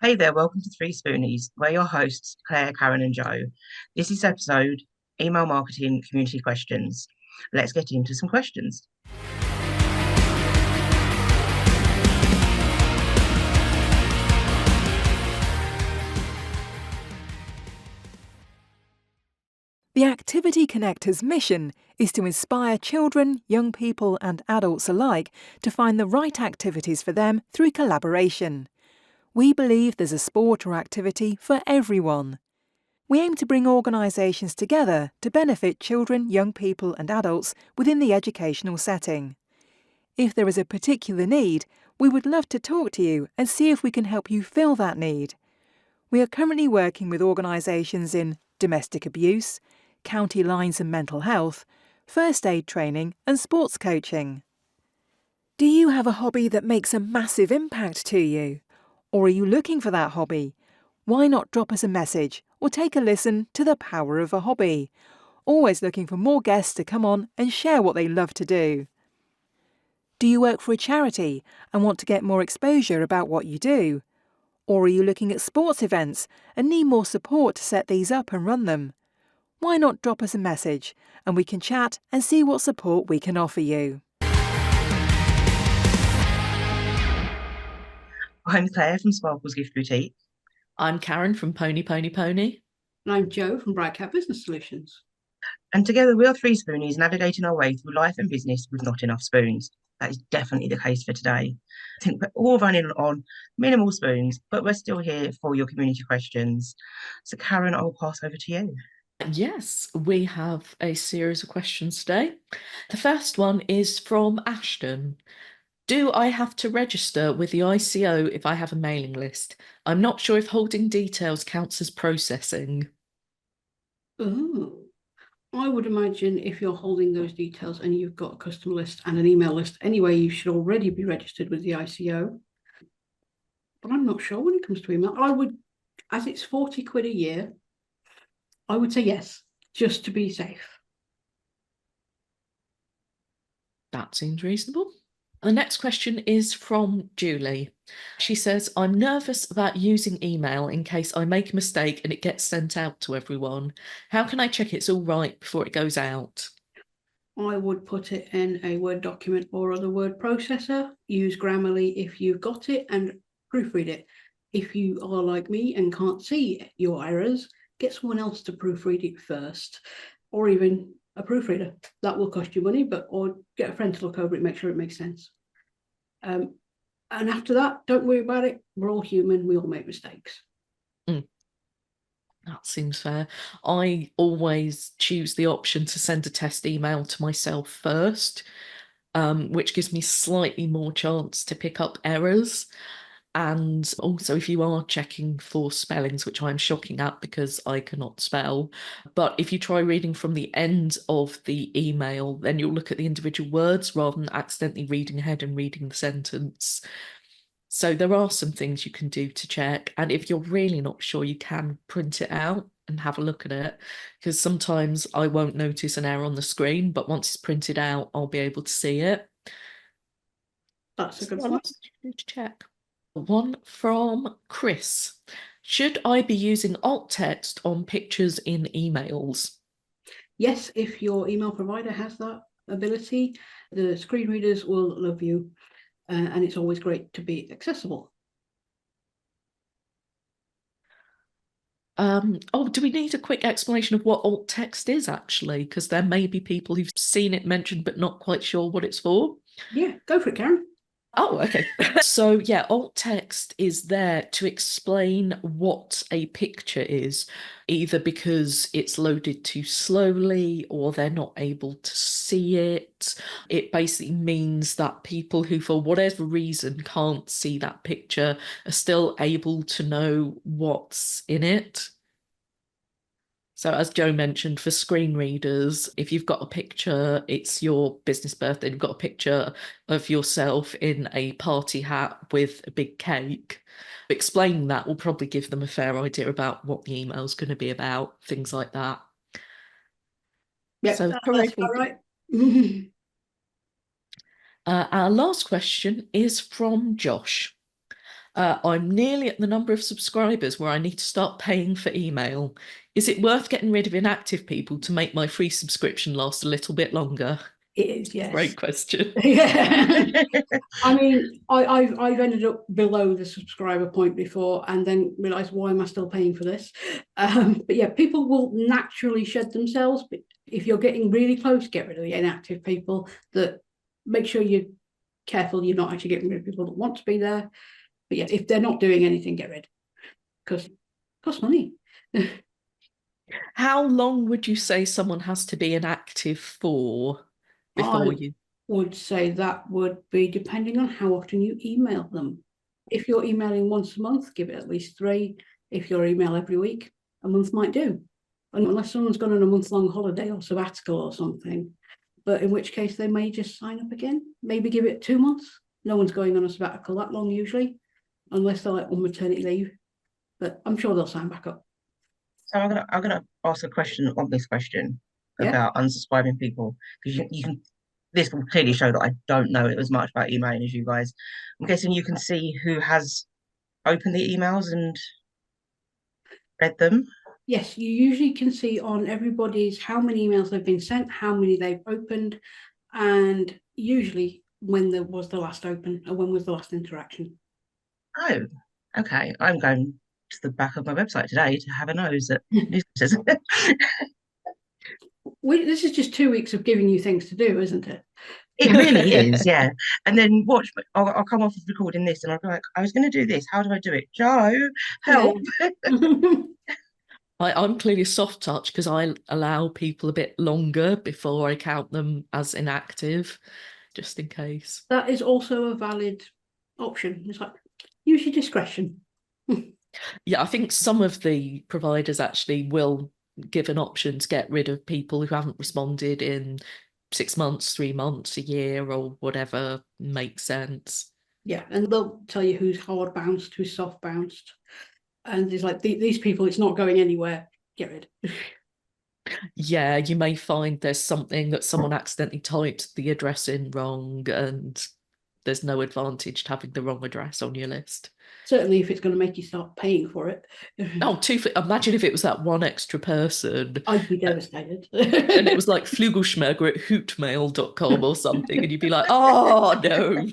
Hey there, welcome to 3Spoonies. We're your hosts, Claire, Karen, and Joe. This is episode Email Marketing Community Questions. Let's get into some questions. The Activity Connector's mission is to inspire children, young people and adults alike to find the right activities for them through collaboration. We believe there's a sport or activity for everyone. We aim to bring organisations together to benefit children, young people and adults within the educational setting. If there is a particular need, we would love to talk to you and see if we can help you fill that need. We are currently working with organisations in domestic abuse, county lines and mental health, first aid training and sports coaching. Do you have a hobby that makes a massive impact to you? Or are you looking for that hobby? Why not drop us a message or take a listen to the power of a hobby? Always looking for more guests to come on and share what they love to do. Do you work for a charity and want to get more exposure about what you do? Or are you looking at sports events and need more support to set these up and run them? Why not drop us a message and we can chat and see what support we can offer you. I'm Claire from Sparkle's Gift Boutique. I'm Karen from Pony Pony Pony. And I'm Joe from Bright Cat Business Solutions. And together we are 3Spoonies navigating our way through life and business with not enough spoons. That is definitely the case for today. I think we're all running on minimal spoons, but we're still here for your community questions. So Karen, I'll pass over to you. Yes, we have a series of questions today. The first one is from Ashton. Do I have to register with the ICO if I have a mailing list? I'm not sure if holding details counts as processing. Oh, I would imagine if you're holding those details and you've got a customer list and an email list anyway, you should already be registered with the ICO. But I'm not sure when it comes to email. I would, as it's 40 quid a year, I would say yes, just to be safe. That seems reasonable. The next question is from Julie. She says, I'm nervous about using email in case I make a mistake and it gets sent out to everyone. How can I check it's all right before it goes out? I would put it in a Word document or other word processor. Use Grammarly if you've got it and proofread it. If you are like me and can't see your errors, get someone else to proofread it first, or even a proofreader. That will cost you money, or get a friend to look over it, make sure it makes sense. And after that, don't worry about it. We're all human. We all make mistakes. That seems fair. I always choose the option to send a test email to myself first, which gives me slightly more chance to pick up errors. And also, if you are checking for spellings, which I'm shocking at because I cannot spell, but if you try reading from the end of the email, then you'll look at the individual words rather than accidentally reading ahead and reading the sentence. So there are some things you can do to check. And if you're really not sure, you can print it out and have a look at it, because sometimes I won't notice an error on the screen, but once it's printed out, I'll be able to see it. That's a good one to check. One from Chris. Should I be using alt text on pictures in emails? Yes, if your email provider has that ability, the screen readers will love you, and it's always great to be accessible. Do we need a quick explanation of what alt text is actually? Because there may be people who've seen it mentioned but not quite sure what it's for. Yeah, go for it, Karen. Oh, okay. So yeah, alt text is there to explain what a picture is, either because it's loaded too slowly or they're not able to see it. It basically means that people who, for whatever reason, can't see that picture are still able to know what's in it. So as Joe mentioned, for screen readers, if you've got a picture, it's your business birthday, you've got a picture of yourself in a party hat with a big cake. Explaining that will probably give them a fair idea about what the email is going to be about, things like that. Yeah, so that's all right. Our last question is from Josh. I'm nearly at the number of subscribers where I need to start paying for email. Is it worth getting rid of inactive people to make my free subscription last a little bit longer? It is, yes. Great question. Yeah. I mean, I've ended up below the subscriber point before and then realised, why am I still paying for this? But yeah, people will naturally shed themselves. But if you're getting really close, get rid of the inactive people. That make sure you're careful you're not actually getting rid of people that want to be there. But yeah, if they're not doing anything, get rid, because it costs money. How long would you say someone has to be inactive for before you? Would say that would be depending on how often you email them. If you're emailing once a month, give it at least 3. If you're email every week, a month might do, unless someone's gone on a month-long holiday or sabbatical or something. But in which case they may just sign up again. Maybe give it 2 months. No one's going on a sabbatical that long usually, unless they're like on maternity leave. But I'm sure they'll sign back up. So I'm gonna ask a question on this question Yeah. about unsubscribing people, because you can. This will clearly show that I don't know as much about emailing as you guys. I'm guessing you can see who has opened the emails and read them. Yes, you usually can see on everybody's how many emails they've been sent, how many they've opened, and usually when there was the last open or when was the last interaction. Oh, okay. I'm going to the back of my website today to have a nose at newsletters. This is just 2 weeks of giving you things to do, isn't it? It really is, yeah. And then watch, I'll come off of recording this and I'll be like, I was going to do this. How do I do it? Joe, help. I'm clearly soft touch because I allow people a bit longer before I count them as inactive, just in case. That is also a valid option. It's like, use your discretion. Yeah, I think some of the providers actually will give an option to get rid of people who haven't responded in 6 months, 3 months, a year, or whatever makes sense. Yeah, and they'll tell you who's hard bounced, who's soft bounced. And it's like, these people, it's not going anywhere. Get rid. Yeah, you may find there's something that someone accidentally typed the address in wrong, and there's no advantage to having the wrong address on your list. Certainly if it's going to make you start paying for it. Oh, imagine if it was that one extra person. I'd be devastated. And it was like flugelschmerger at hootmail.com or something, and you'd be like, oh no.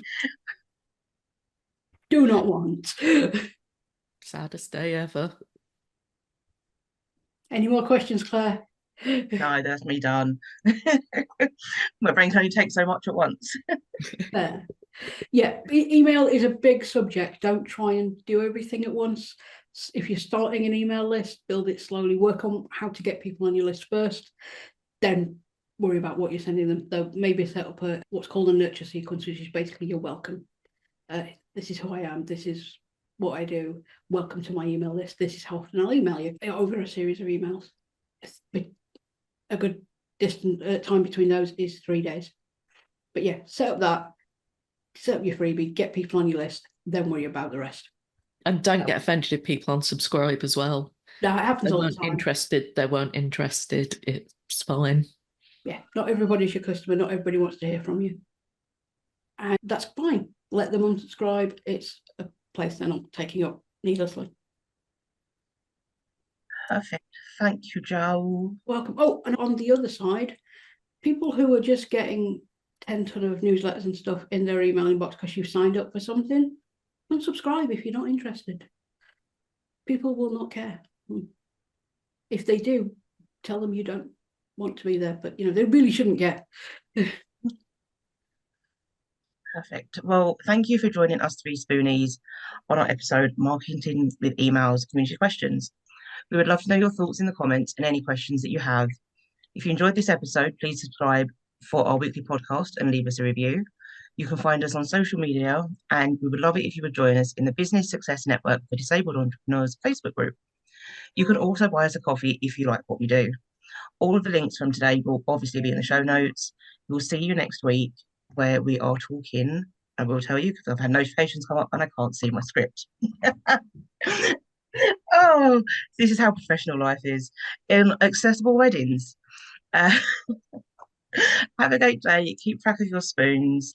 Do not want. Saddest day ever. Any more questions, Claire? No, that's me done. My brain can only take so much at once. There. Yeah, email is a big subject. Don't try and do everything at once. If you're starting an email list, build it slowly. Work on how to get people on your list first. Then worry about what you're sending them. Though maybe set up what's called a nurture sequence, which is basically you're welcome. This is who I am. This is what I do. Welcome to my email list. This is how often I'll email you over a series of emails. A good distant time between those is 3 days. But yeah, set up your freebie, get people on your list, then worry about the rest. And don't get offended if people unsubscribe as well. No, it happens all the time. They weren't interested. It's fine. Yeah, not everybody's your customer. Not everybody wants to hear from you. And that's fine. Let them unsubscribe. It's a place they're not taking up needlessly. Perfect. Thank you, Joe. Welcome. Oh, and on the other side, people who are just getting 10 ton of newsletters and stuff in their email inbox because you've signed up for something, unsubscribe if you're not interested. People will not care. If they do, tell them you don't want to be there, but they really shouldn't care. Perfect. Well, thank you for joining us, 3Spoonies, on our episode Marketing with Emails Community Questions. We would love to know your thoughts in the comments and any questions that you have. If you enjoyed this episode, please subscribe for our weekly podcast and leave us a review. You can find us on social media, and we would love it if you would join us in the Business Success Network for Disabled Entrepreneurs Facebook group. You can also buy us a coffee if you like what we do. All of the links from today will obviously be in the show notes. We'll see you next week, where we are talking, I will tell you because I've had notifications come up and I can't see my script. Oh, this is how professional life is. In accessible weddings. Have a great day. Keep track of your spoons.